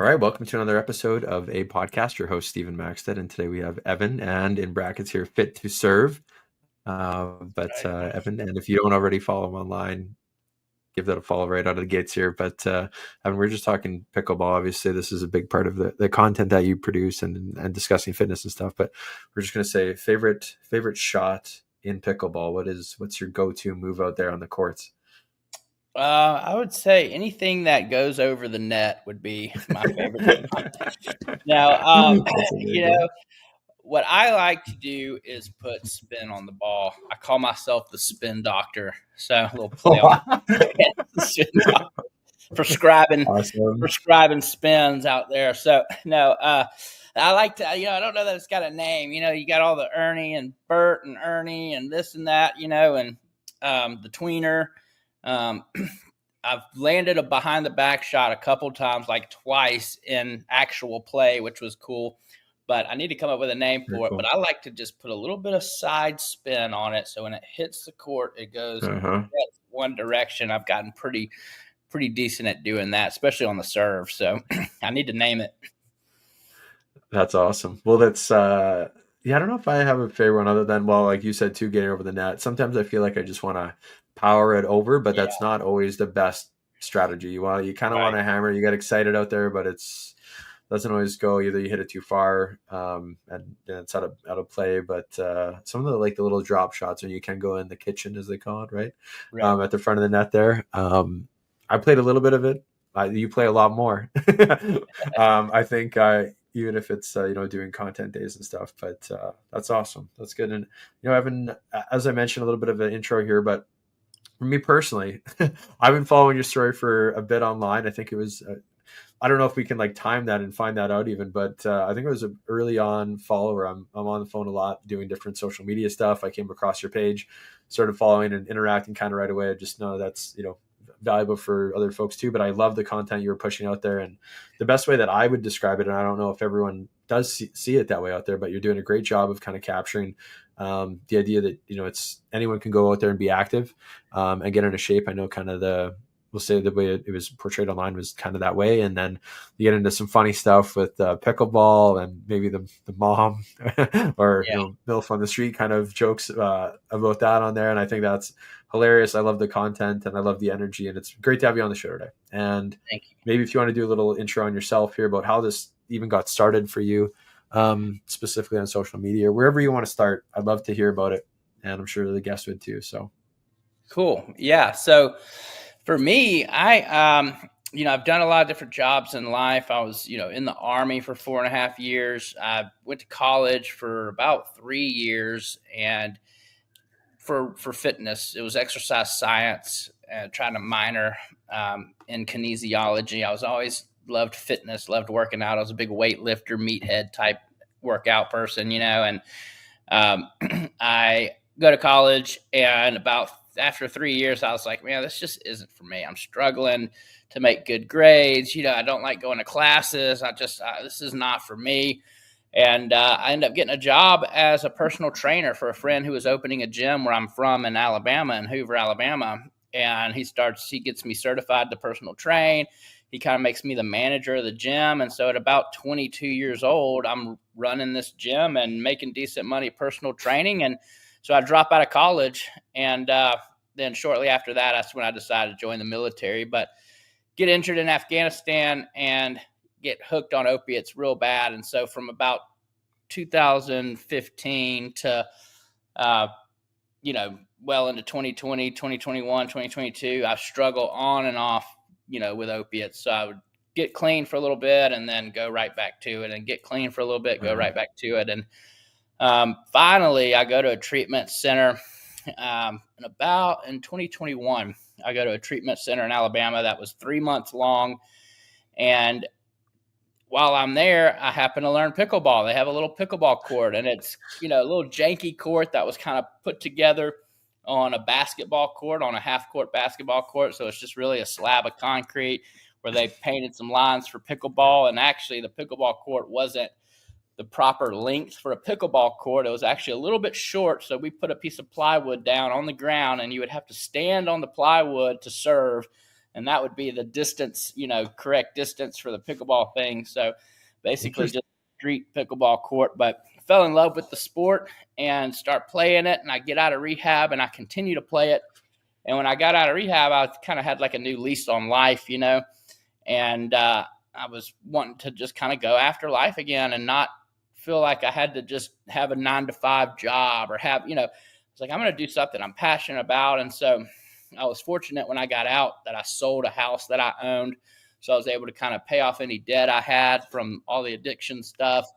All right, welcome to another episode of A Podcast. Your host, Stephen Maxted, and today we have Evan, and in brackets here, Fit2Serve. Evan, and if you don't already follow him online, give that a follow right out of the gates here. Evan, we're just talking pickleball. Obviously, this is a big part of the content that you produce and discussing fitness and stuff. But we're just going to say favorite shot in pickleball. What's your go-to move out there on the courts? I would say anything that goes over the net would be my favorite. Now, what I like to do is put spin on the ball. I call myself the spin doctor. So a little play on the spin doctor. Prescribing spins out there. So no, I like to, I don't know that it's got a name. You got all the Ernie and Bert and Ernie and this and that, and the tweener. I've landed a behind the back shot a couple times, like twice in actual play, which was cool. But I need to come up with a name for it. Cool. But I like to just put a little bit of side spin on it, so when it hits the court, it goes one direction. I've gotten pretty decent at doing that, especially on the serve. So I need to name it. That's awesome. Well, that's I don't know if I have a favorite one other than, well, like you said too, getting over the net. Sometimes I feel like I just want to power it over, but that's not always the best strategy. You kind of want to hammer. You get excited out there, but doesn't always go. Either you hit it too far, and it's out of play. But some of the the little drop shots when you can go in the kitchen, as they call it, right? At the front of the net there. I played a little bit of it. You play a lot more. I think even if it's doing content days and stuff, but that's awesome. That's good. And Evan, as I mentioned, a little bit of an intro here, but for me personally, I've been following your story for a bit online. I think it was, I don't know if we can time that and find that out even, but I think it was an early on follower. I'm on the phone a lot doing different social media stuff. I came across your page, started following and interacting kind of right away. I just know that's, valuable for other folks too, but I love the content you were pushing out there. And the best way that I would describe it, and I don't know if everyone does see it that way out there, but you're doing a great job of kind of capturing the idea that, it's anyone can go out there and be active and get into shape. I know kind of we'll say the way it was portrayed online was kind of that way. And then you get into some funny stuff with pickleball and maybe the mom or, MILF on the street kind of jokes about that on there. And I think that's hilarious. I love the content and I love the energy, and it's great to have you on the show today. And maybe if you want to do a little intro on yourself here about how this even got started for you, specifically on social media, wherever you want to start, I'd love to hear about it. And I'm sure the guests would too. So cool. Yeah. So for me, I've done a lot of different jobs in life. I was, in the Army for 4.5 years. I went to college for about 3 years, and for fitness, it was exercise science, trying to minor in kinesiology. I was always loved fitness, loved working out. I was a big weightlifter, meathead type workout person, and I go to college, and after 3 years, I was like, man, this just isn't for me. I'm struggling to make good grades. I don't like going to classes. This is not for me. And I ended up getting a job as a personal trainer for a friend who was opening a gym where I'm from in Alabama, in Hoover, Alabama. And he gets me certified to personal train. He kind of makes me the manager of the gym. And so at about 22 years old, I'm running this gym and making decent money personal training. And so I drop out of college, and then shortly after that, that's when I decided to join the military. But get injured in Afghanistan and get hooked on opiates real bad. And so from about 2015 to, well into 2020, 2021, 2022, I struggle on and off, with opiates. So I would get clean for a little bit and then go right back to it, and get clean for a little bit, go right back to it. And finally, I go to a treatment center. In 2021, I go to a treatment center in Alabama that was 3 months long. And while I'm there, I happen to learn pickleball. They have a little pickleball court, and it's, a little janky court that was kind of put together on a basketball court, on a half-court basketball court. So it's just really a slab of concrete where they painted some lines for pickleball. And actually, the pickleball court wasn't the proper length for a pickleball court. It was actually a little bit short. So we put a piece of plywood down on the ground, and you would have to stand on the plywood to serve. and that would be the distance, correct distance for the pickleball thing. So basically Interesting. just street pickleball court, but fell in love with the sport and start playing it. And I get out of rehab and I continue to play it. And when I got out of rehab, I kind of had like a new lease on life, and I was wanting to just kind of go after life again and not feel like I had to just have a 9-to-5 job or have, it's like, I'm going to do something I'm passionate about. And so I was fortunate when I got out that I sold a house that I owned. So I was able to kind of pay off any debt I had from all the addiction stuff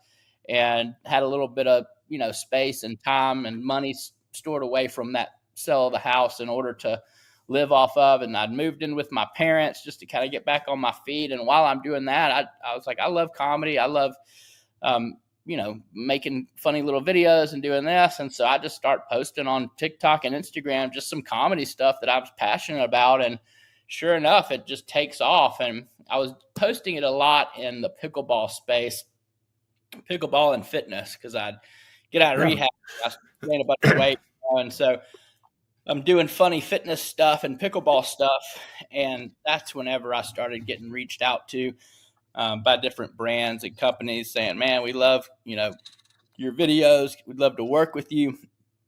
and had a little bit of, space and time and money stored away from that sale of the house in order to live off of. And I'd moved in with my parents just to kind of get back on my feet. And while I'm doing that, I was like, I love comedy. I love, making funny little videos and doing this. And so I just start posting on TikTok and Instagram, just some comedy stuff that I was passionate about. And sure enough, it just takes off. And I was posting it a lot in the pickleball space, pickleball and fitness, because I'd get out of rehab. I was gained a bunch of weight. And so I'm doing funny fitness stuff and pickleball stuff. And that's whenever I started getting reached out to by different brands and companies saying, man, we love, your videos. We'd love to work with you.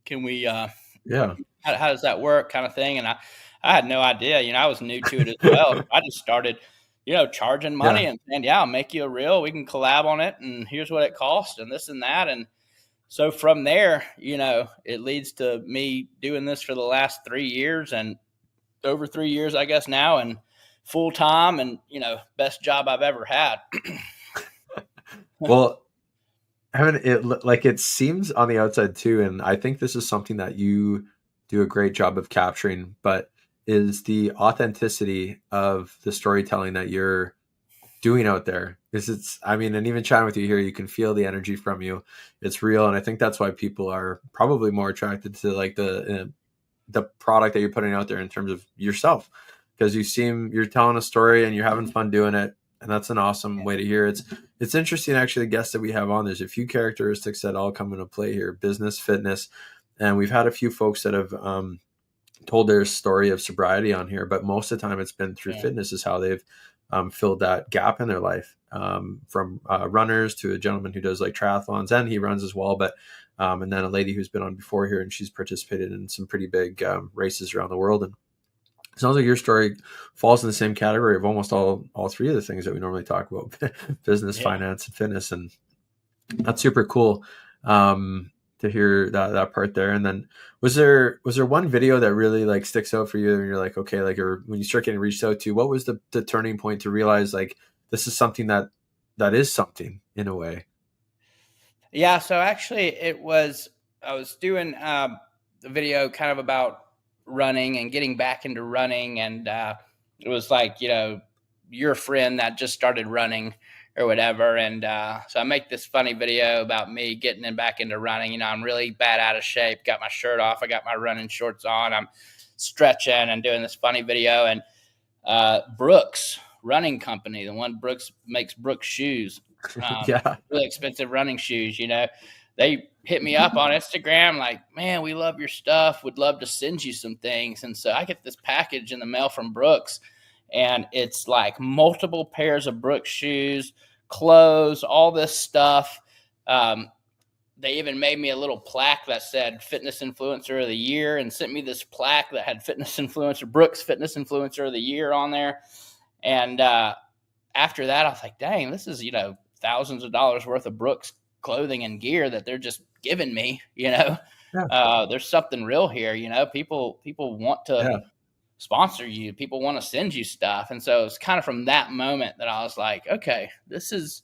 Can we, Yeah. how does that work, kind of thing? And I had no idea, I was new to it as well. I just started, charging money and saying, yeah, I'll make you a reel. We can collab on it. And here's what it costs and this and that. And so from there, it leads to me doing this for the last 3 years and over 3 years, I guess now, and full time and, best job I've ever had. Well, it seems on the outside too, and I think this is something that you do a great job of capturing, but is the authenticity of the storytelling that you're doing out there. And even chatting with you here, you can feel the energy from you. It's real. And I think that's why people are probably more attracted to like the product that you're putting out there in terms of yourself, because you're telling a story and you're having fun doing it. And that's an awesome way to hear it. It's interesting, actually, the guests that we have on, there's a few characteristics that all come into play here: business, fitness. And we've had a few folks that have told their story of sobriety on here, but most of the time it's been through fitness is how they've filled that gap in their life, from runners to a gentleman who does like triathlons, and he runs as well. But and then a lady who's been on before here, and she's participated in some pretty big races around the world. And it sounds like your story falls in the same category of almost all three of the things that we normally talk about: business, finance, and fitness. And that's super cool to hear that part there. And then was there one video that really like sticks out for you and you're like, okay, like, or when you start getting reached out to, what was the turning point to realize like this is something that is something in a way? Yeah. So actually I was doing a video kind of about running and getting back into running. And it was like, your friend that just started running or whatever. And so I make this funny video about me getting back into running. I'm really bad out of shape, got my shirt off, I got my running shorts on, I'm stretching and doing this funny video. And Brooks running company, the one Brooks makes Brooks shoes, really expensive running shoes, they hit me up on Instagram like, man, we love your stuff, would love to send you some things. And so I get this package in the mail from Brooks, and it's like multiple pairs of Brooks shoes, clothes, all this stuff. They even made me a little plaque that said Fitness Influencer of the Year, and sent me this plaque that had Brooks Fitness Influencer of the Year on there. And after that, I was like, dang, this is, thousands of dollars worth of Brooks clothing and gear that they're just giving me, there's something real here. People want to sponsor you. People want to send you stuff. And so it's kind of from that moment that I was like, okay, this is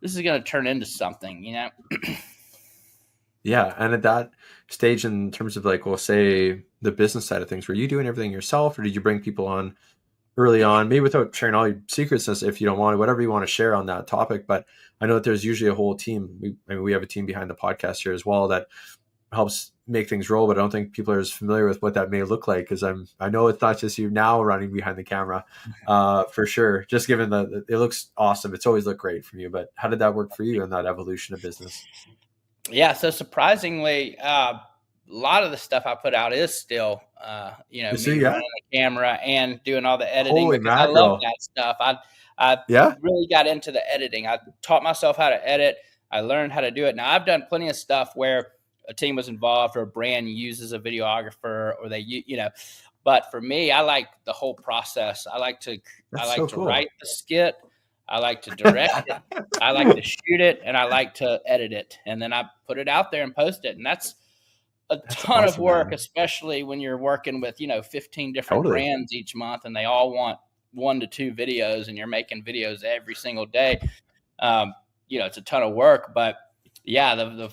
going to turn into something, Yeah. And at that stage, in terms of like, we'll say the business side of things, were you doing everything yourself, or did you bring people on early on, maybe without sharing all your secrets, if you don't want to, whatever you want to share on that topic? But I know that there's usually a whole team. We have a team behind the podcast here as well that helps make things roll, but I don't think people are as familiar with what that may look like, because I know it's not just you now running behind the camera, for sure. Just given it looks awesome. It's always looked great from you, but how did that work for you in that evolution of business? Yeah. So surprisingly, lot of the stuff I put out is still, You me see, yeah. running the camera and doing all the editing Holy because I love mackerel! that stuff. I Yeah, really got into the editing. I taught myself how to edit. I learned how to do it. Now I've done plenty of stuff where a team was involved or a brand uses a videographer or but for me, I like the whole process. I that's like so to cool. write the skit. I like to direct it. I like to shoot it, and I like to edit it, and then I put it out there and post it, and that's a That's ton of awesome, work, man. especially when you're working with 15 different Totally. brands each month, and they all want 1 to 2 videos, and you're making videos every single day. Um, it's a ton of work, but yeah, the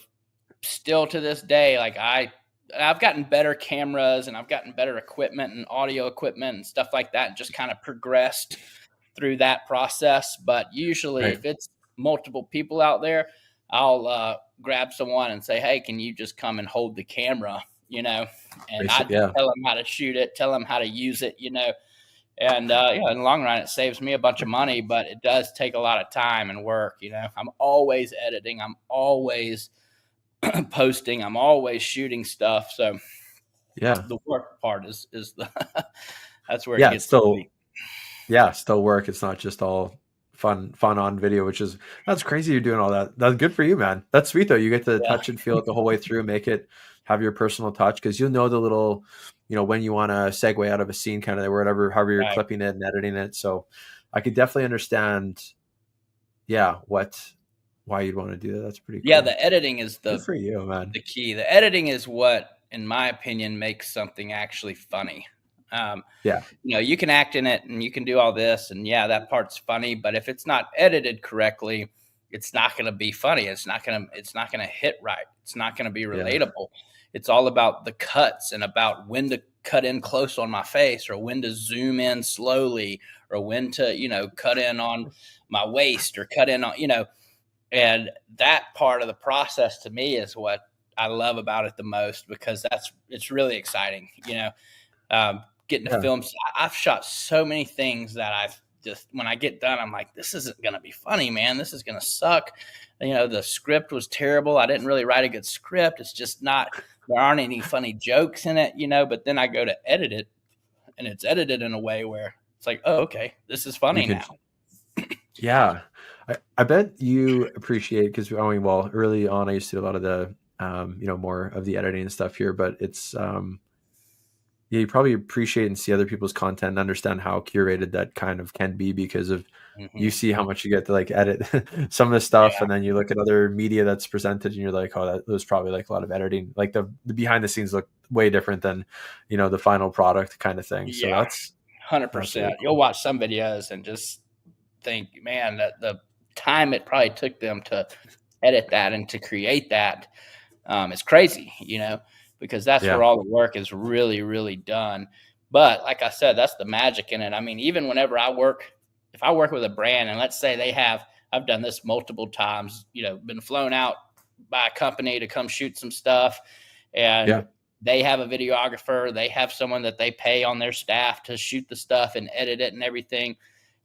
still to this day, like I've gotten better cameras and I've gotten better equipment and audio equipment and stuff like that, and just kind of progressed through that process. But usually, Right. if it's multiple people out there, I'll grab someone and say, "Hey, can you just come and hold the camera?" And I just Yeah. tell them how to shoot it, tell them how to use it, And in the long run, it saves me a bunch of money, but it does take a lot of time and work. I'm always editing. I'm always posting. I'm always shooting stuff. So Yeah. the work part is the that's where it Yeah. It's gets to still be. yeah, still work. It's not just all fun on video, that's crazy you're doing all that. That's good for you, man. That's sweet though. You get to Yeah, touch and feel it the whole way through, make it have your personal touch because you'll know the little, when you want to segue out of a scene kind of whatever, however you're right. clipping it and editing it. So I could definitely understand, yeah, why you'd want to do that. That's pretty Yeah, cool. the editing is Good the for you, man. the key. The editing is what, in my opinion, makes something actually funny. Um, Yeah. you can act in it and you can do all this, and yeah, that part's funny. But if it's not edited correctly, it's not going to be funny. It's not gonna hit right. It's not going to be Yeah. relatable. It's all about the cuts and about when to cut in close on my face, or when to zoom in slowly, or when to cut in on my waist, or cut in on. And that part of the process to me is what I love about it the most, because it's really exciting. Getting to Yeah. film. I've shot so many things that I've just, when I get done, I'm like, this isn't going to be funny, man. This is going to suck. The script was terrible. I didn't really write a good script. It's just not, there aren't any funny jokes in it, but then I go to edit it, and it's edited in a way where it's like, oh, okay, this is You funny can now. Yeah. I bet you appreciate because I mean, well, early on I used to do a lot of the more of the editing and stuff here, but it's yeah, you probably appreciate and see other people's content and understand how curated that kind of can be because of Hmm. you see how much you get to like edit some of the stuff Yeah. and then you look at other media that's presented and you're like, oh, that was probably like a lot of editing. Like the behind the scenes look way different than, the final product kind of thing. So Yeah. that's 100%. really You'll cool. watch some videos and just think, man, that the time it probably took them to edit that and to create that is crazy, because that's where Yeah. all the work is really, really done. But like I said, that's the magic in it. I mean, even whenever if I work with a brand and let's say I've done this multiple times, been flown out by a company to come shoot some stuff, and Yeah. they have a videographer, they have someone that they pay on their staff to shoot the stuff and edit it and everything.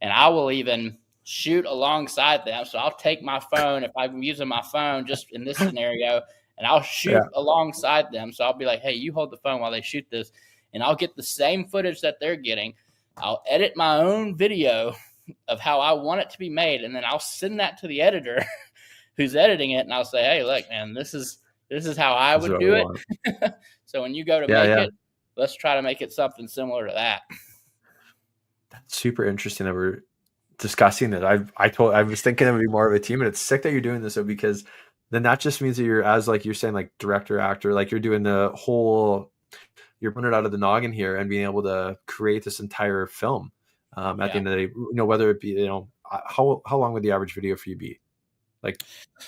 And I will even shoot alongside them. So I'll take my phone, if I'm using my phone just in this scenario, and I'll shoot Yeah. alongside them. So I'll be like, hey, you hold the phone while they shoot this, and I'll get the same footage that they're getting. I'll edit my own video of how I want it to be made, and then I'll send that to the editor who's editing it, and I'll say, hey, look, man, this is how I That's would what we do it. want. So when you go to Yeah. make Yeah. it, let's try to make it something similar to that. That's super interesting that we're discussing it. I was thinking it would be more of a team, and it's sick that you're doing this though, because then that just means that you're as like you're saying like director actor, like you're doing the whole you're putting it out of the noggin here and being able to create this entire film. At the Yeah. end of the day, whether it be how long would the average video for you be? Like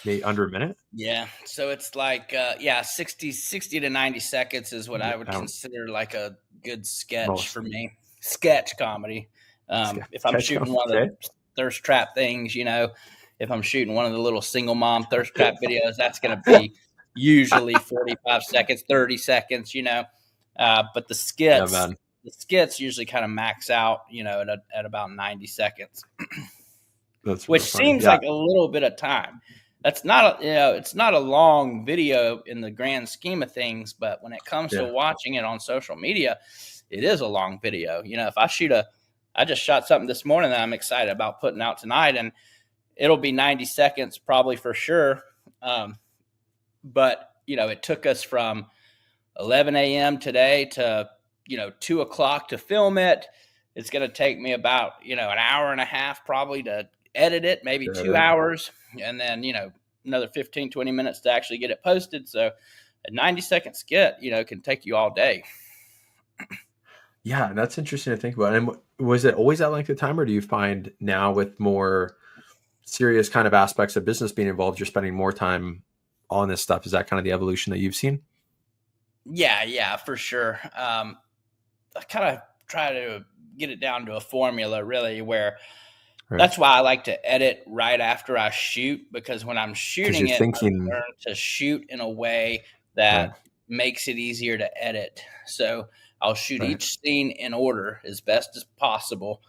maybe under a minute? Yeah. So it's like, 60 to 90 seconds is what I would Um, consider like a good sketch most for me. Sketch comedy. If I'm sketch shooting comedy. one of Okay. the thirst trap things, if I'm shooting one of the little single mom thirst trap videos, that's going to be usually 45 seconds, 30 seconds, but the Yeah, skits, man. the skits usually kind of max out, at about 90 seconds, That's which real funny. seems Yeah. like a little bit of time. that's not it's not a long video in the grand scheme of things, but when it comes to Yeah. watching it on social media, it is a long video. If I just shot something this morning that I'm excited about putting out tonight, and it'll be 90 seconds probably for sure. But it took us from 11 a.m. today to 2 o'clock to film it. It's going to take me about an hour and a half probably to edit it, maybe Got two it. hours, and then another 15-20 minutes to actually get it posted. So a 90-second skit can take you all day. Yeah, and that's interesting to think about. And was it always that length of time, or do you find now with more serious kind of aspects of business being involved, you're spending more time on this stuff? Is that kind of the evolution that you've seen? Yeah, for sure. I kind of try to get it down to a formula, really, where Right. that's why I like to edit right after I shoot, because when I'm Because you're shooting it, I've thinking, learned to shoot in a way right, that makes it easier to edit. So I'll shoot right, each scene in order as best as possible.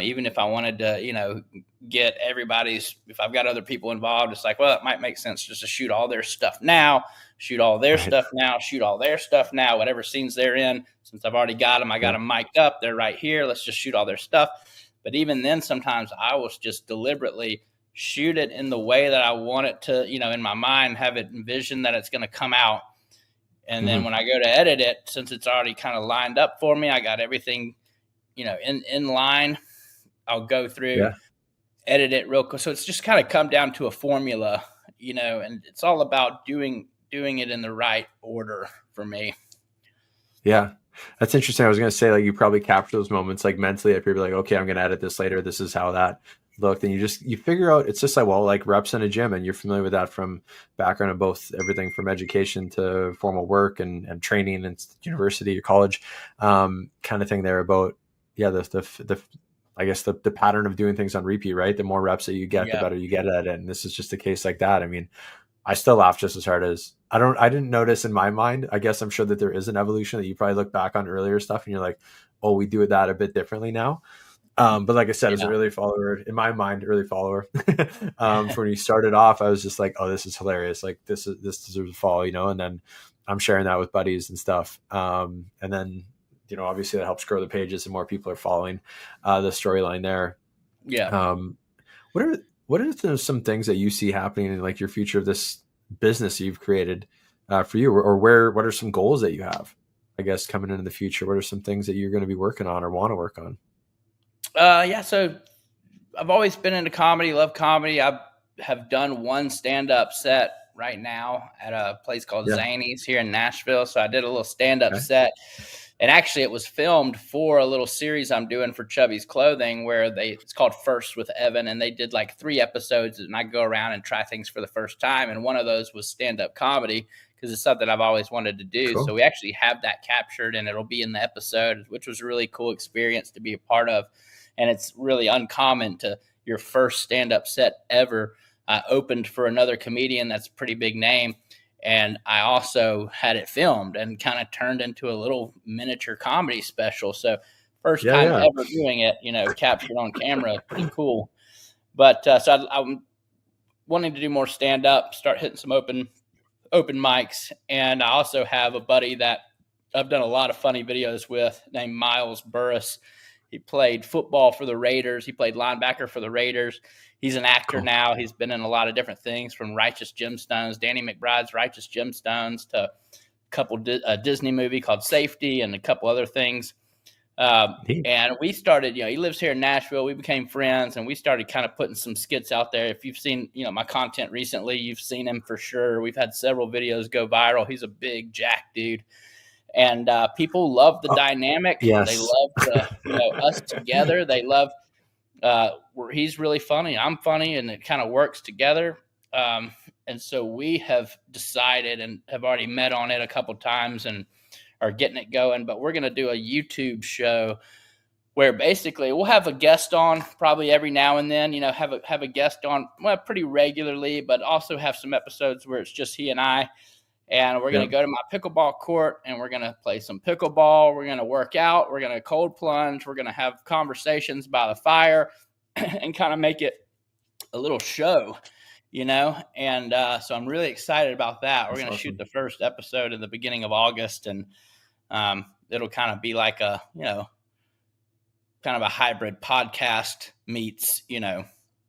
Even if I wanted to, get if I've got other people involved, it's like, well, it might make sense just to shoot all their stuff now, shoot all their right. stuff now, shoot all their stuff now, whatever scenes they're in. Since I've already got them, I got Yeah. them mic'd up. They're right here. Let's just shoot all their stuff. But even then, sometimes I will just deliberately shoot it in the way that I want it to, in my mind, have it envisioned that it's going to come out. And then Hmm. when I go to edit it, since it's already kind of lined up for me, I got everything, in line. I'll go through, Yeah. edit it real quick. So it's just kind of come down to a formula, and it's all about doing it in the right order for me. Yeah. That's interesting. I was going to say, like, you probably capture those moments, like, mentally, if you're like, okay, I'm going to edit this later. This is how that looked. And you figure out, it's just like, well, like reps in a gym, and you're familiar with that from background of both everything from education to formal work and training and university or college, kind of thing there about, yeah, the I guess the pattern of doing things on repeat, right? The more reps that you get, the Yeah. better you get at it. And this is just a case like that. I mean, I still laugh just as hard as I didn't notice in my mind. I guess I'm sure that there is an evolution that you probably look back on earlier stuff and you're like, oh, we do that a bit differently now. But like I said, as an Yeah. early follower, in my mind, early follower, from when you started off, I was just like, oh, this is hilarious. Like this deserves a follow, and then I'm sharing that with buddies and stuff. And then, obviously that helps grow the pages and more people are following the storyline there. Yeah. Um, what are some things that you see happening in like your future of this business you've created for you, or what are some goals that you have, I guess, coming into the future? What are some things that you're going to be working on or want to work on? Yeah. So I've always been into comedy, love comedy. I have done one stand-up set right now at a place called Yeah. Zany's here in Nashville. So I did a little stand-up Okay. set, and actually it was filmed for a little series I'm doing for Chubby's Clothing, where it's called First with Evan, and they did like 3 episodes, and I go around and try things for the first time, and one of those was stand-up comedy, because it's something I've always wanted to do. So Cool. we actually have that captured, and it'll be in the episode, which was a really cool experience to be a part of. And it's really uncommon to your first stand-up set ever. I opened for another comedian that's a pretty big name, and I also had it filmed and kind of turned into a little miniature comedy special. So first Yeah. time Yeah. ever doing it, captured on camera, pretty cool. But so I'm wanting to do more stand-up, start hitting some open mics, and I also have a buddy that I've done a lot of funny videos with named Miles Burris. He played football for the Raiders. He played linebacker for the Raiders. He's an actor Cool. now. He's been in a lot of different things, from Righteous Gemstones, Danny McBride's Righteous Gemstones, to a couple a Disney movie called Safety, and a couple other things. Neat. And we started, he lives here in Nashville. We became friends, and we started kind of putting some skits out there. If you've seen, my content recently, you've seen him for sure. We've had several videos go viral. He's a big jack dude. And people love the dynamic. They Yes. love us together. They love where he's really funny, I'm funny, and it kind of works together. And so we have decided and have already met on it a couple times and are getting it going. But we're going to do a YouTube show where basically we'll have a guest on probably every now and then. Have a guest on pretty regularly, but also have some episodes where it's just he and I. And we're going to Yep. go to my pickleball court, and we're going to play some pickleball. We're going to work out. We're going to cold plunge. We're going to have conversations by the fire and kind of make it a little show. And so I'm really excited about that. We're That's going to shoot awesome. the first episode in the beginning of August, and it'll kind of be like a, kind of a hybrid podcast meets, Yeah,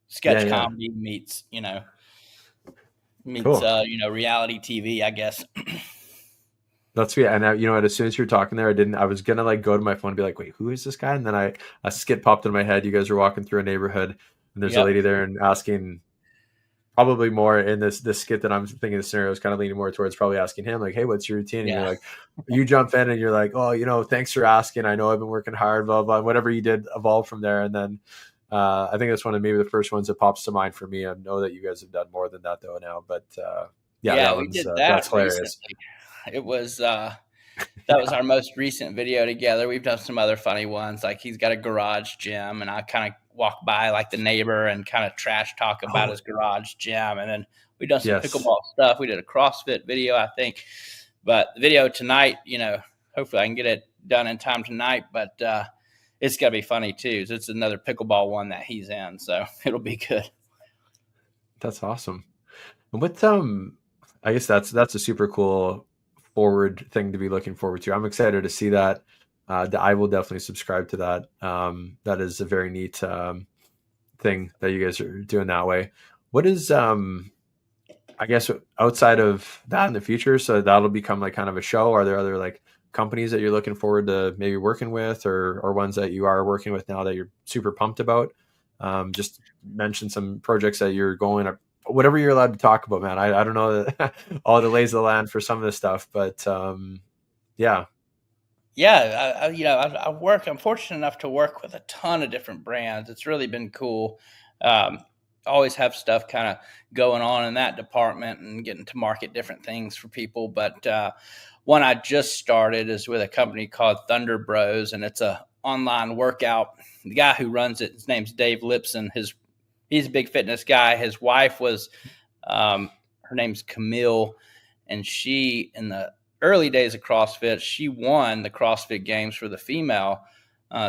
sketch yeah. comedy meets, Cool. reality TV, I guess. That's yeah, and you know what? As soon as you were talking there, I was gonna like go to my phone and be like, "Wait, who is this guy?" And then a skit popped in my head. You guys were walking through a neighborhood, and there's a Yep. lady there and asking probably more in this skit that I'm thinking the scenario is kind of leaning more towards probably asking him like, "Hey, what's your routine?" And you're Yeah. like, you jump in and you're like, "Oh, thanks for asking. I know I've been working hard, blah blah." Whatever you did evolved from there, and then I think that's one of maybe the first ones that pops to mind for me. I know that you guys have done more than that though now, but yeah, Yeah. that We one's did that's that hilarious. recently. It was, that was Yeah. our most recent video together. We've done some other funny ones. Like he's got a garage gym, and I kind of walk by like the neighbor and kind of trash talk about Oh, his garage gym. And then we've done some yes. pickleball stuff. We did a CrossFit video, I think. But the video tonight, hopefully I can get it done in time tonight. But it's gonna be funny too. So it's another pickleball one that he's in, so it'll be good. That's awesome. And what I guess that's a super cool forward thing to be looking forward to. I'm excited to see that. I will definitely subscribe to that. That is a very neat thing that you guys are doing that way. What is I guess outside of that in the future, so that'll become like kind of a show. Are there other like companies that you're looking forward to maybe working with, or ones that you are working with now that you're super pumped about? Just mention some projects that you're going up, whatever you're allowed to talk about, man. I don't know all the lays of the land for some of this stuff, but yeah, Yeah, I work. I'm fortunate enough to work with a ton of different brands. It's really been cool. Um, Always have stuff kind of going on in that department and getting to market different things for people. But one I just started is with a company called Thunder Bros, and it's a online workout. The guy who runs it, his name's Dave Lipson. He's a big fitness guy. His wife was, her name's Camille, and she in the early days of CrossFit, she won the CrossFit Games for the female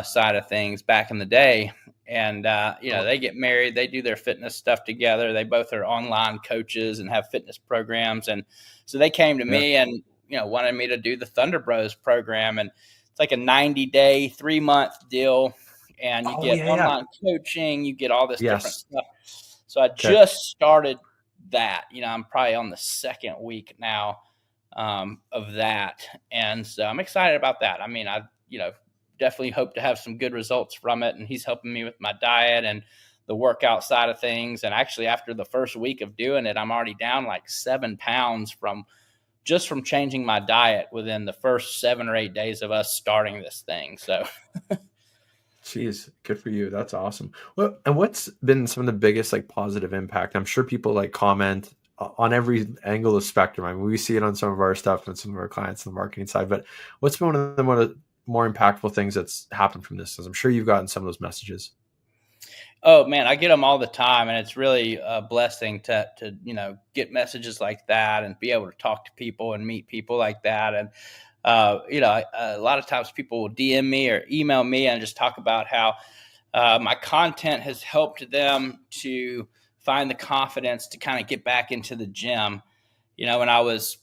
side of things back in the day. And oh, they get married, they do their fitness stuff together. They both are online coaches and have fitness programs, and so they came to yeah, me and wanted me to do the Thunder Bros program, and it's like a 90-day, 3-month deal, and you oh get yeah, yeah, online coaching, you get all this different yes, stuff. So I okay, just started that. I'm probably on the second week now of that, and so I'm excited about that. I mean, I definitely hope to have some good results from it, and he's helping me with my diet and the workout side of things. And actually, after the first week of doing it, I'm already down like 7 pounds from changing my diet within the first 7 or 8 days of us starting this thing. So jeez, good for you. That's awesome. Well, and what's been some of the biggest like positive impact? I'm sure people like comment on every angle of the spectrum. I mean, we see it on some of our stuff and some of our clients on the marketing side, but what's been one of the more impactful things that's happened from this? Because I'm sure you've gotten some of those messages. oh man, I get them all the time, and it's really a blessing to get messages like that and be able to talk to people and meet people like that. And a lot of times people will DM me or email me and just talk about how my content has helped them to find the confidence to kind of get back into the gym. When I was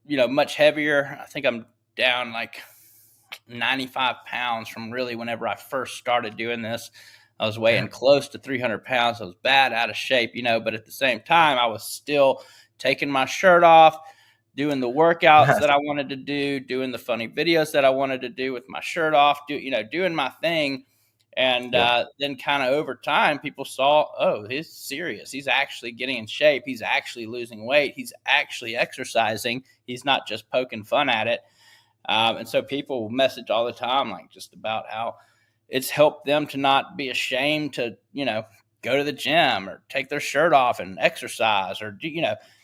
much heavier, I think I'm down like 95 pounds from really whenever I first started doing this. I was weighing Yeah. close to 300 pounds. I was bad out of shape, but at the same time, I was still taking my shirt off, doing the workouts Yes. that I wanted to do, doing the funny videos that I wanted to do with my shirt off, doing my thing. And Yep. then kind of over time, people saw, oh, he's serious. He's actually getting in shape. He's actually losing weight. He's actually exercising. He's not just poking fun at it. And so people message all the time, like just about how it's helped them to not be ashamed to, go to the gym or take their shirt off and exercise or,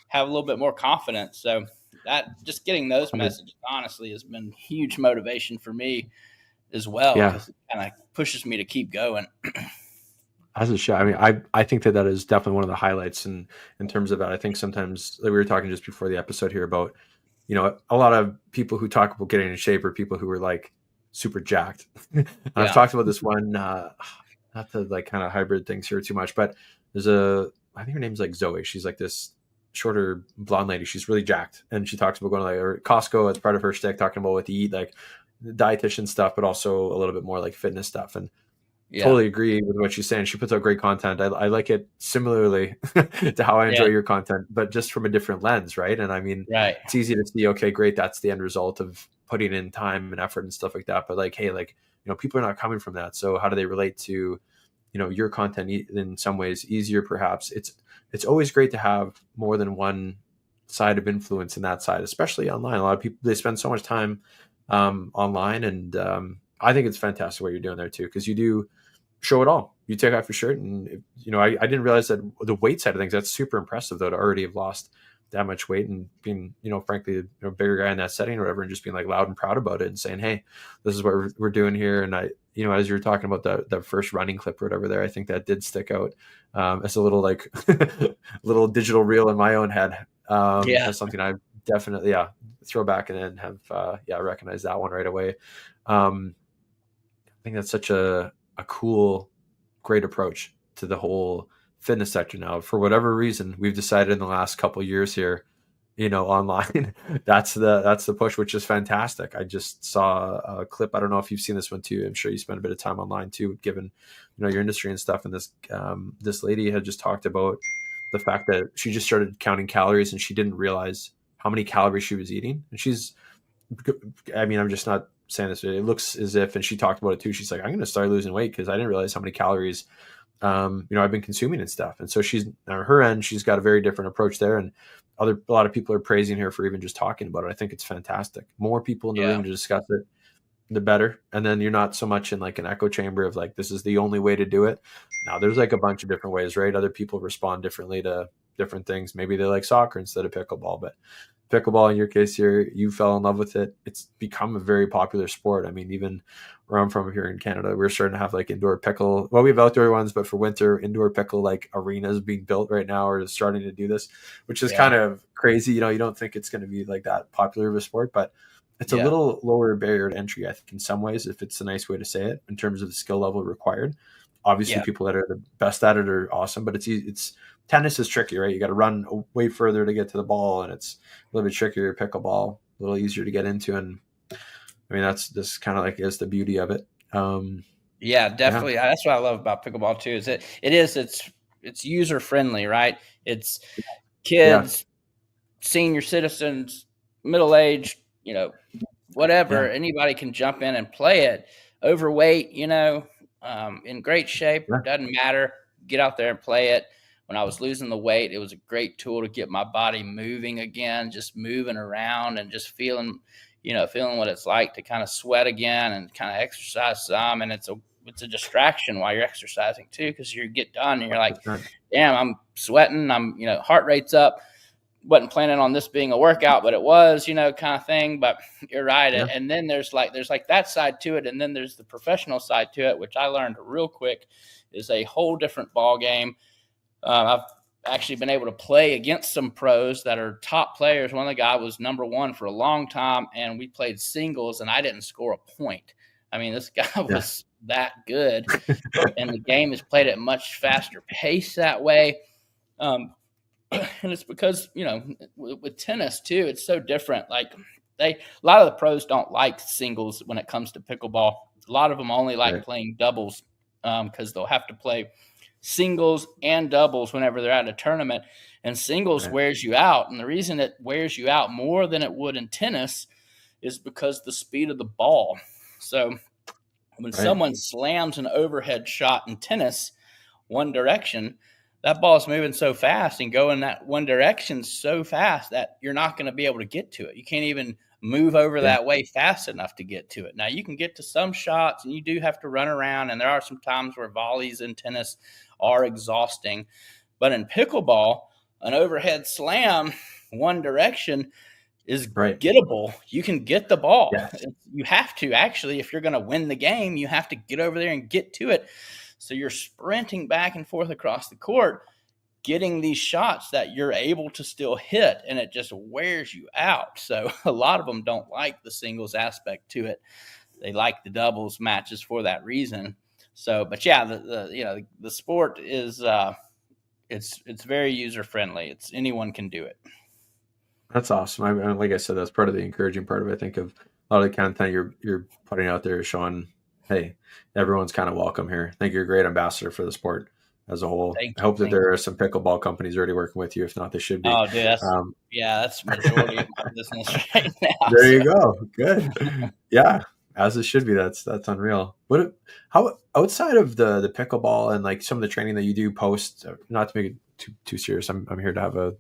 have a little bit more confidence. So that just getting those 100. messages, honestly, has been huge motivation for me as well, Yeah. because it kind of pushes me to keep going. As a show, I mean, I think that is definitely one of the highlights in terms of that. I think sometimes like we were talking just before the episode here about a lot of people who talk about getting in shape are people who are like super jacked. And I've Yeah. talked about this one, not to like kind of hybrid things here too much, but there's I think her name's like Zoe. She's like this shorter blonde lady. She's really jacked, and she talks about going to like or Costco as part of her stick, talking about what to eat, like dietitian stuff, but also a little bit more like fitness stuff. And Yeah. totally agree with what she's saying. She puts out great content. I like it similarly to how I enjoy Yeah. your content, but just from a different lens, right? And I mean, Right. it's easy to see, okay, great, that's the end result of putting in time and effort and stuff like that. But like, hey, like, people are not coming from that. So how do they relate to, your content in some ways easier, perhaps? It's always great to have more than one side of influence in that side, especially online. A lot of people, they spend so much time online, and I think it's fantastic what you're doing there too, because you do show it all. You take off your shirt, and I didn't realize that the weight side of things, that's super impressive though, to already have lost that much weight and being, frankly, a bigger guy in that setting or whatever, and just being like loud and proud about it and saying, hey, this is what we're doing here. And I, as you were talking about the first running clip or whatever there, I think that did stick out as a little like little digital reel in my own head. Yeah. As something I definitely, throw back and then have, recognize that one right away. I think that's such a cool, great approach to the whole fitness sector now. For whatever reason, we've decided in the last couple of years here, online, that's the push, which is fantastic. I just saw a clip. I don't know if you've seen this one too. I'm sure you spend a bit of time online too, given your industry and stuff. And this lady had just talked about the fact that she just started counting calories and she didn't realize how many calories she was eating. And I mean, I'm just not saying this. It looks as if, and she talked about it too. She's like, I'm going to start losing weight because I didn't realize how many calories, I've been consuming and stuff. And so she's on her end, she's got a very different approach there. And a lot of people are praising her for even just talking about it. I think it's fantastic. More people in the Yeah. room to discuss it, the better. And then you're not so much in like an echo chamber of like, this is the only way to do it. Now there's like a bunch of different ways, right? Other people respond differently to different things. Maybe they like soccer instead of pickleball, but pickleball in your case here, you fell in love with it. It's become a very popular sport. I mean, even where I'm from here in Canada, we're starting to have like indoor pickle. Well, we have outdoor ones, but for winter, indoor pickle like arenas being built right now or starting to do this, which is Yeah. kind of crazy. You don't think it's going to be like that popular of a sport, but it's a Yeah. little lower barrier to entry, I think, in some ways, if it's a nice way to say it, in terms of the skill level required. Obviously, Yeah. people that are the best at it are awesome, but it's tennis is tricky, right? You got to run way further to get to the ball, and it's a little bit trickier. Pickleball, a little easier to get into, and I mean that's kind of like is the beauty of it. Yeah, Yeah, definitely. That's what I love about pickleball too. It's user friendly, right? It's yeah, kids, senior citizens, middle aged, whatever. yeah, Anybody can jump in and play it. Overweight, in great shape, yeah, doesn't matter. Get out there and play it. When I was losing the weight, it was a great tool to get my body moving again, just moving around and just feeling what it's like to kind of sweat again and kind of exercise some. And it's a distraction while you're exercising too, because you get done and you're like, 100%. damn, I'm sweating. Heart rate's up. Wasn't planning on this being a workout, but it was, kind of thing. But you're right. Yeah, And then there's like that side to it, and then there's the professional side to it, which I learned real quick is a whole different ball game. I've actually been able to play against some pros that are top players. One of the guys was number one for a long time, and we played singles, and I didn't score a point. I mean, this guy yeah, was that good, and the game is played at a much faster pace that way. And it's because with tennis too, it's so different. Like a lot of the pros don't like singles when it comes to pickleball. A lot of them only like right, playing doubles because they'll have to play singles and doubles whenever they're at a tournament. And singles right, wears you out, and the reason it wears you out more than it would in tennis is because the speed of the ball. So when right, someone slams an overhead shot in tennis one direction, that ball is moving so fast and going that one direction so fast that you're not going to be able to get to it. You can't even move over yeah, that way fast enough to get to it. Now you can get to some shots and you do have to run around, and there are some times where volleys in tennis are exhausting. But in pickleball, an overhead slam one direction is right, gettable. You can get the ball. yes, You have to actually, if you're going to win the game, you have to get over there and get to it. So you're sprinting back and forth across the court, getting these shots that you're able to still hit, and it just wears you out. So a lot of them don't like the singles aspect to it. They like the doubles matches for that reason. So, but yeah, the sport is It's very user friendly. It's anyone can do it. That's awesome. Like I said, that's part of the encouraging part of it. I think of a lot of the content you're putting out there is showing, hey, everyone's kind of welcome here. I think you're a great ambassador for the sport as a whole. I Thank you. hope that there are some pickleball companies already working with you. If not, they should be. Oh, dude, Um, that's majority of my business right now. there So you go. Good. Yeah, as it should be. That's unreal. How outside of the pickleball and like some of the training that you do post, not to make it too serious. I'm here to have a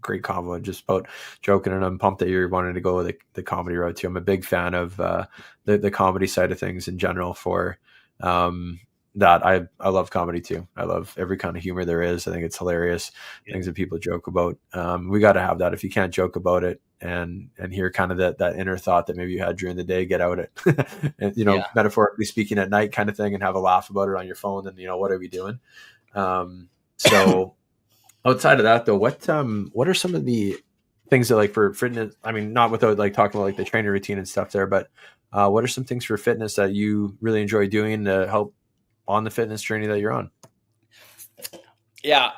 great convo and just about joking, and I'm pumped that you're wanting to go the comedy road too. I'm a big fan of the comedy side of things in general. For um, that, I love comedy too. I love every kind of humor there is. I think it's hilarious, yeah, things that people joke about. We got to have that. If you can't joke about it and hear kind of that inner thought that maybe you had during the day, get out it. And, yeah, metaphorically speaking, at night kind of thing, and have a laugh about it on your phone. And what are we doing? So outside of that, though, what are some of the things that, like, for fitness? I mean, not without like talking about like the training routine and stuff there, but what are some things for fitness that you really enjoy doing to help on the fitness journey that you're on? yeah.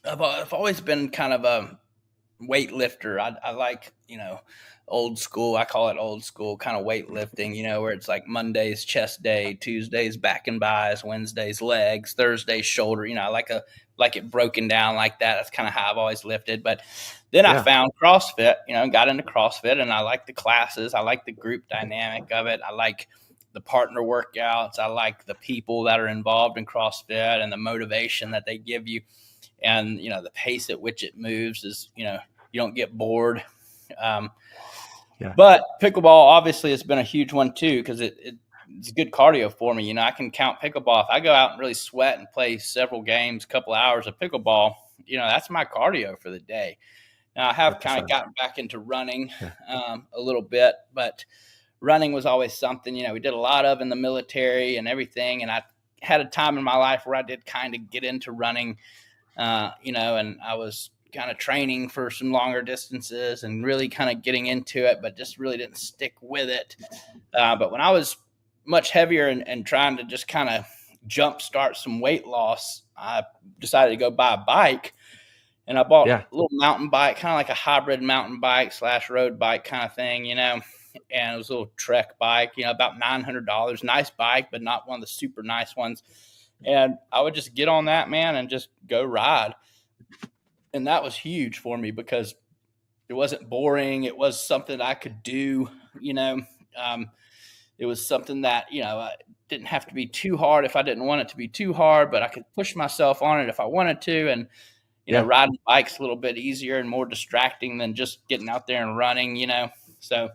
I've always been kind of a weightlifter. I like, old school. I call it old school kind of weightlifting, where it's like Monday's chest day, Tuesday's back and buys, Wednesday's legs, Thursday's shoulder. I like it broken down like that. That's kind of how I've always lifted. But then I Yeah, found CrossFit, got into CrossFit, and I like the classes. I like the group dynamic of it. I like the partner workouts. I like the people that are involved in CrossFit and the motivation that they give you. And, the pace at which it moves is, you don't get bored. Um, yeah, but pickleball obviously has been a huge one too, because it's good cardio for me. I can count pickleball. If I go out and really sweat and play several games, a couple hours of pickleball, that's my cardio for the day. Now I have kind of 100%. gotten back into running Yeah, a little bit, but running was always something, we did a lot of in the military and everything. And I had a time in my life where I did kind of get into running, and I was kind of training for some longer distances and really kind of getting into it, but just really didn't stick with it. But when I was much heavier and trying to just kind of jumpstart some weight loss, I decided to go buy a bike, and I bought yeah, a little mountain bike, kind of like a hybrid mountain bike / road bike kind of thing, and it was a little Trek bike, about $900, nice bike, but not one of the super nice ones. And I would just get on that, man, and just go ride. And that was huge for me because it wasn't boring. It was something I could do, you know. Um, it was something that, didn't have to be too hard if I didn't want it to be too hard, but I could push myself on it if I wanted to. And, yeah. riding bikes a little bit easier and more distracting than just getting out there and running. So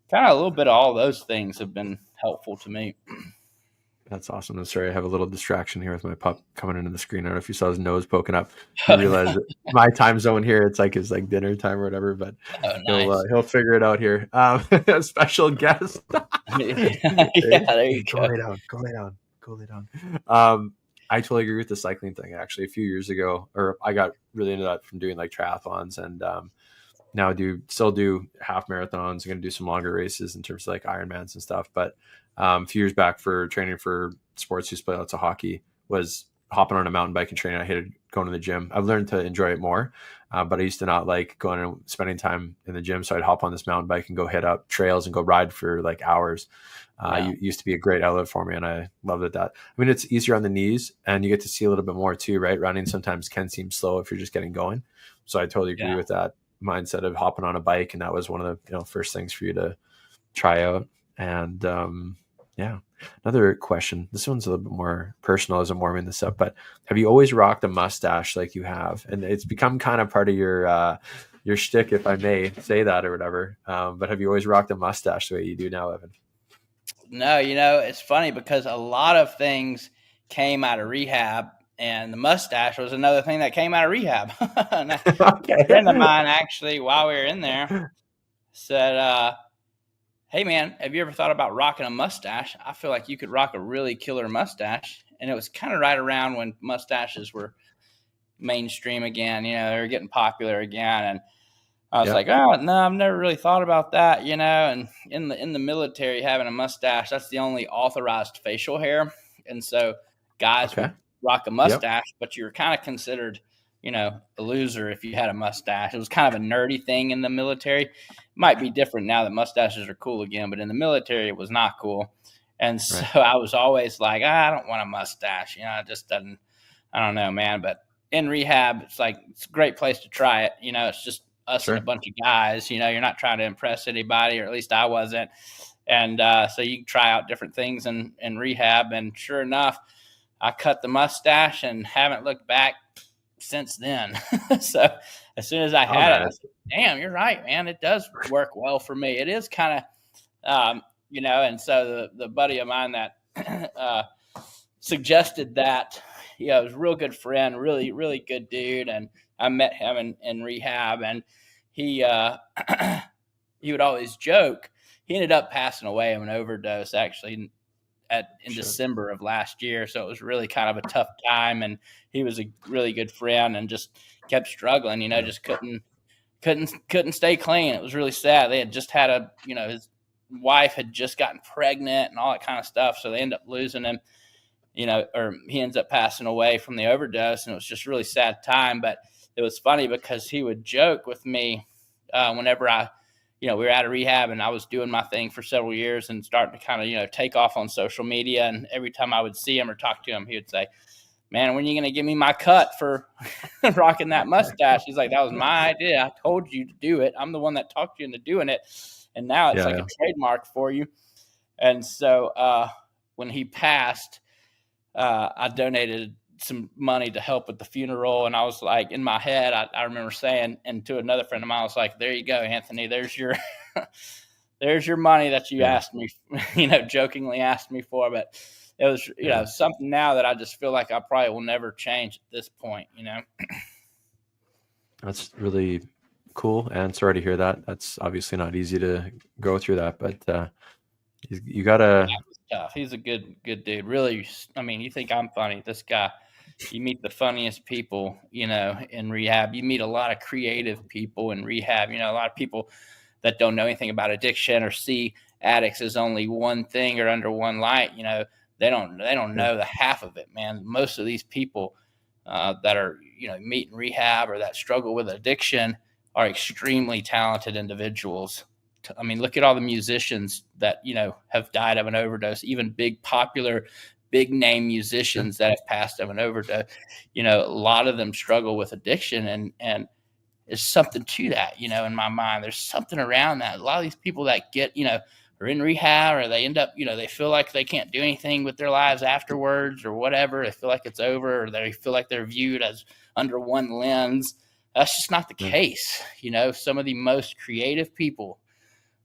kind of a little bit of all those things have been helpful to me. That's awesome. I'm sorry, I have a little distraction here with my pup coming into the screen. I don't know if you saw his nose poking up. He Oh, realized that my time zone here, it's like his like dinner time or whatever, but oh, nice. he'll figure it out here. A special guest. Yeah, there you Go go. lay down. Go lay down. Go lay down. Um, I totally agree with the cycling thing. Actually, a few years ago, or I got really into that from doing like triathlons, and now still do half marathons. I'm going to do some longer races in terms of like Ironmans and stuff. But a few years back, for training for sports, used to play lots of hockey, was hopping on a mountain bike and training. I hated going to the gym. I've learned to enjoy it more, but I used to not like going and spending time in the gym. So I'd hop on this mountain bike and go hit up trails and go ride for like hours. Yeah, Used to be a great outlet for me, and I loved it. I mean, it's easier on the knees, and you get to see a little bit more too, right? Running sometimes can seem slow if you're just getting going. So I totally agree yeah. with that mindset of hopping on a bike, and that was one of the first things for you to try out. And yeah, another question. This one's a little bit more personal as I'm warming this up, but have you always rocked a mustache like you have? And it's become kind of part of your shtick, if I may say that or whatever. But have you always rocked a mustache the way you do now, Evan? No, it's funny because a lot of things came out of rehab, and the mustache was another thing that came out of rehab. And a friend of Okay. mine, actually, while we were in there, said, "Hey, man, have you ever thought about rocking a mustache? I feel like you could rock a really killer mustache." And it was kind of right around when mustaches were mainstream again. They were getting popular again, and I was Yeah. like, "Oh no, I've never really thought about that." And in the military, having a mustache, that's the only authorized facial hair, and so guys would Okay. rock a Yep. mustache, but you were kind of considered, a loser if you had a mustache. It was kind of a nerdy thing in the military. It might be different now that mustaches are cool again, but in the military, it was not cool. And so Right. I was always like, I don't want a mustache. It just doesn't, I don't know, man. But in rehab, it's like, it's a great place to try it. It's just us and a Sure. bunch of guys. You're not trying to impress anybody, or at least I wasn't. And so you can try out different things in rehab. And sure enough, I cut the mustache and haven't looked back since then. So as soon as I Oh, had it, I nice. said, damn, you're right, man. It does work well for me. It is kind of, and so the buddy of mine that suggested that, was a real good friend, really, really good dude. And I met him in rehab, and he, he would always joke. He ended up passing away of an overdose, actually, in Sure. December of last year. So it was really kind of a tough time, and he was a really good friend and just kept struggling, Yeah. just couldn't stay clean. It was really sad. They had just had his wife had just gotten pregnant and all that kind of stuff. So they end up losing him, or he ends up passing away from the overdose. And it was just a really sad time. But it was funny because he would joke with me whenever we were out of rehab and I was doing my thing for several years and starting to kind of, take off on social media. And every time I would see him or talk to him, he would say, man, when are you going to give me my cut for rocking that mustache? He's like, that was my idea. I told you to do it. I'm the one that talked you into doing it. And now it's Yeah. like a Yeah. trademark for you. And so when he passed, I donated some money to help with the funeral. And I was like, in my head, I remember saying, and to another friend of mine, I was like, there you go, Anthony, there's your, there's your money that you Yeah. asked me, jokingly asked me for. But it was, Yeah. something now that I just feel like I probably will never change at this point. That's really cool. And sorry to hear that. That's obviously not easy to go through that, but you gotta. Tough. He's a good dude. Really, I mean, you think I'm funny. This guy, you meet the funniest people, in rehab. You meet a lot of creative people in rehab. A lot of people that don't know anything about addiction or see addicts as only one thing or under one light. They don't Yeah. know the half of it, man. Most of these people that are meet in rehab or that struggle with addiction are extremely talented individuals. I mean, look at all the musicians that have died of an overdose. Even big popular, big name Yeah. musicians that have passed of an overdose. A lot of them struggle with addiction, and there's something to that. In my mind, there's something around that. A lot of these people that get are in rehab, or they end up they feel like they can't do anything with their lives afterwards, or whatever. They feel like it's over, or they feel like they're viewed as under one lens. That's just not the Yeah. case. Some of the most creative people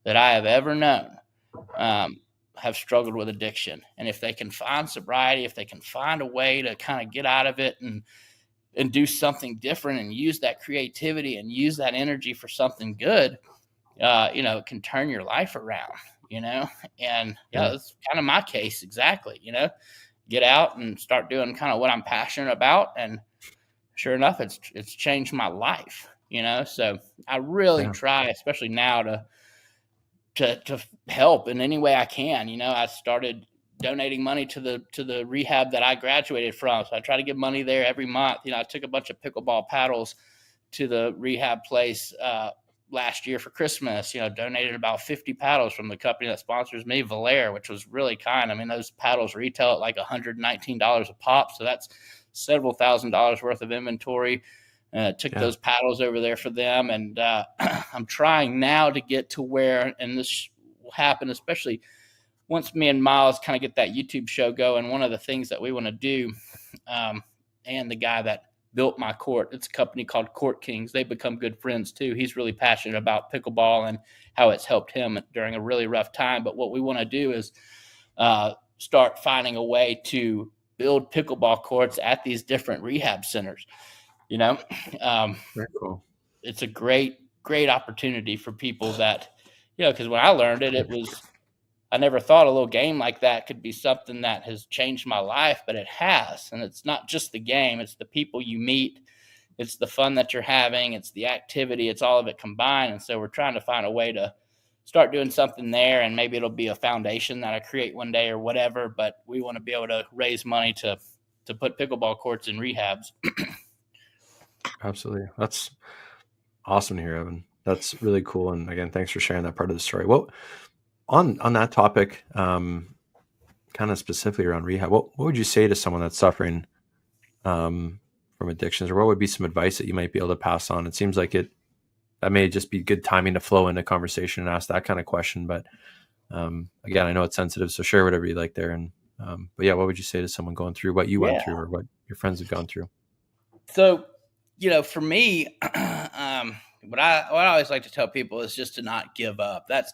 that I have ever known have struggled with addiction. And if they can find sobriety, if they can find a way to kind of get out of it and do something different and use that creativity and use that energy for something good, it can turn your life around, and Yeah. that's kind of my case. Exactly. Get out and start doing kind of what I'm passionate about. And sure enough, it's changed my life, so I really Yeah. try, especially now, to help in any way I can. I started donating money to the rehab that I graduated from. So I try to give money there every month. I took a bunch of pickleball paddles to the rehab place last year for Christmas. Donated about 50 paddles from the company that sponsors me, Valair, which was really kind. I mean, those paddles retail at like $119 a pop. So that's several $1,000s worth of inventory. Took Yeah. those paddles over there for them, and I'm trying now to get to where, and this will happen, especially once me and Miles kind of get that YouTube show going. One of the things that we want to do, and the guy that built my court, it's a company called Court Kings. They become good friends too. He's really passionate about pickleball and how it's helped him during a really rough time. But what we want to do is start finding a way to build pickleball courts at these different rehab centers. You know, um, Very cool. it's a great opportunity for people that, because when I learned it, I never thought a little game like that could be something that has changed my life, but it has. And it's not just the game, it's the people you meet, it's the fun that you're having, it's the activity, it's all of it combined. And so we're trying to find a way to start doing something there, and maybe it'll be a foundation that I create one day or whatever, but we want to be able to raise money to to put pickleball courts in rehabs. Absolutely. That's awesome to hear, Evan. That's really cool. And again, thanks for sharing that part of the story. Well, on that topic, kind of specifically around rehab, what would you say to someone that's suffering from addictions, or what would be some advice that you might be able to pass on? It seems like that may just be good timing to flow into conversation and ask that kind of question. But again, I know it's sensitive, so share whatever you like there. And but yeah, what would you say to someone going through what you went Yeah. through, or what your friends have gone through? So, for me, what I always like to tell people is just to not give up. That's,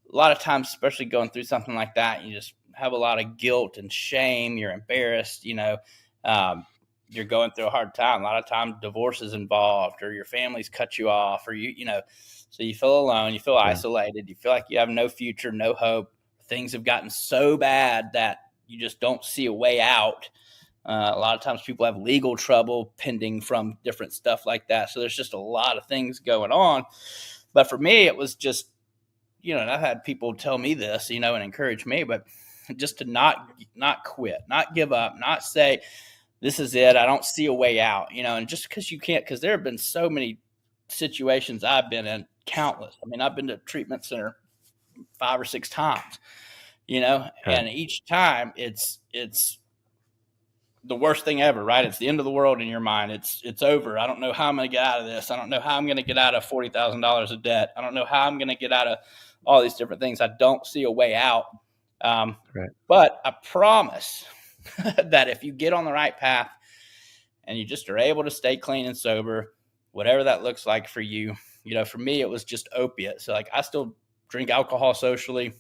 a lot of times, especially going through something like that, you just have a lot of guilt and shame. You're embarrassed, you're going through a hard time. A lot of times divorce is involved, or your family's cut you off, or so you feel alone, you feel isolated, you feel like you have no future, no hope. Things have gotten so bad that you just don't see a way out. A lot of times people have legal trouble pending from different stuff like that. So there's just a lot of things going on. But for me, it was just, and I've had people tell me this, and encourage me, but just to not quit, not give up, not say, this is it, I don't see a way out, and just because you can't, because there have been so many situations I've been in, countless. I mean, I've been to treatment center 5 or 6 times, and each time it's the worst thing ever, right? It's the end of the world in your mind. It's over. I don't know how I'm going to get out of this. I don't know how I'm going to get out of $40,000 of debt. I don't know how I'm going to get out of all these different things. I don't see a way out. But I promise that if you get on the right path and you just are able to stay clean and sober, whatever that looks like for you, for me, it was just opiate. So like I still drink alcohol socially,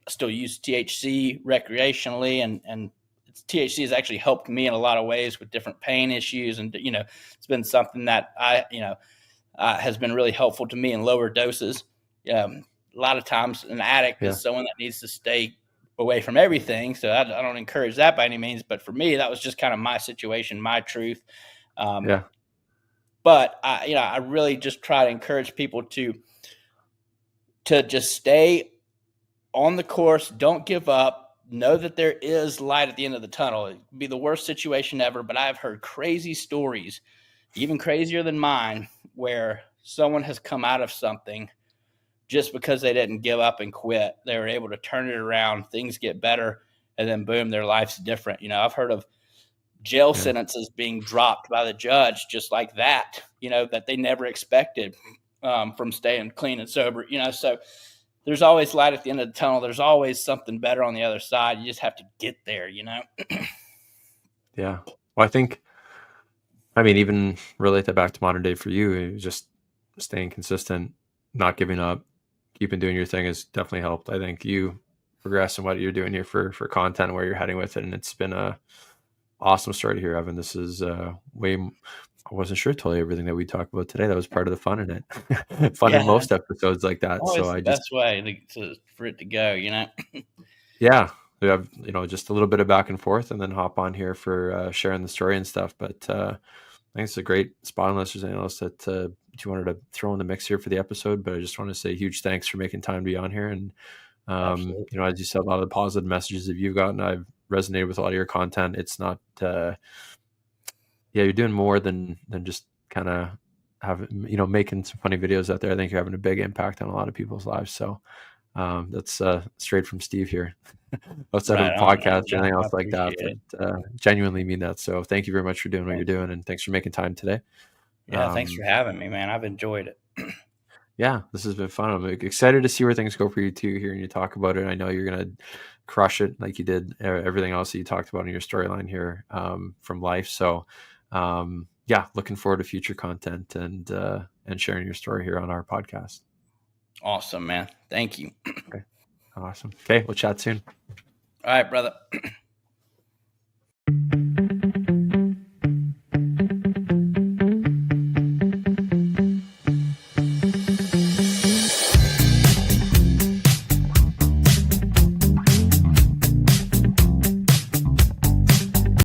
still use THC recreationally, and THC has actually helped me in a lot of ways with different pain issues. And, it's been something that has been really helpful to me in lower doses. A lot of times an addict is someone that needs to stay away from everything. So I don't encourage that by any means, but for me, that was just kind of my situation, my truth. But I really just try to encourage people to just stay on the course. Don't give up. Know that there is light at the end of the tunnel. It'd be the worst situation ever, but I've heard crazy stories, even crazier than mine, where someone has come out of something just because they didn't give up and quit. They were able to turn it around, things get better, and then boom, their life's different. I've heard of jail sentences being dropped by the judge just like that, that they never expected from staying clean and sober, so there's always light at the end of the tunnel. There's always something better on the other side. You just have to get there, Yeah. Well, even relate that back to modern day for you, just staying consistent, not giving up, keeping doing your thing has definitely helped. I think you progress in what you're doing here for content, where you're heading with it. And it's been a awesome story to hear, Evan. This is I wasn't sure totally everything that we talked about today. That was part of the fun in it. Fun in most episodes like that. Always so the best way for it to go, Yeah. We have, just a little bit of back and forth, and then hop on here for sharing the story and stuff. But I think it's a great spot, unless there's anything else that you wanted to throw in the mix here for the episode. But I just want to say huge thanks for making time to be on here. And, as you said, a lot of the positive messages that you've gotten, I've resonated with a lot of your content. It's not, you're doing more than just kind of making some funny videos out there. I think you're having a big impact on a lot of people's lives. So that's straight from Steve here. Outside of a podcast or anything else like that, but genuinely mean that. So thank you very much for doing what you're doing, and thanks for making time today. Thanks for having me, man. I've enjoyed it. Yeah, this has been fun. I'm excited to see where things go for you too, hearing you talk about it. I know you're going to crush it like you did everything else that you talked about in your storyline here from life. So looking forward to future content and sharing your story here on our podcast. Awesome, man. Thank you. Okay. Awesome. Okay, we'll chat soon. All right, brother.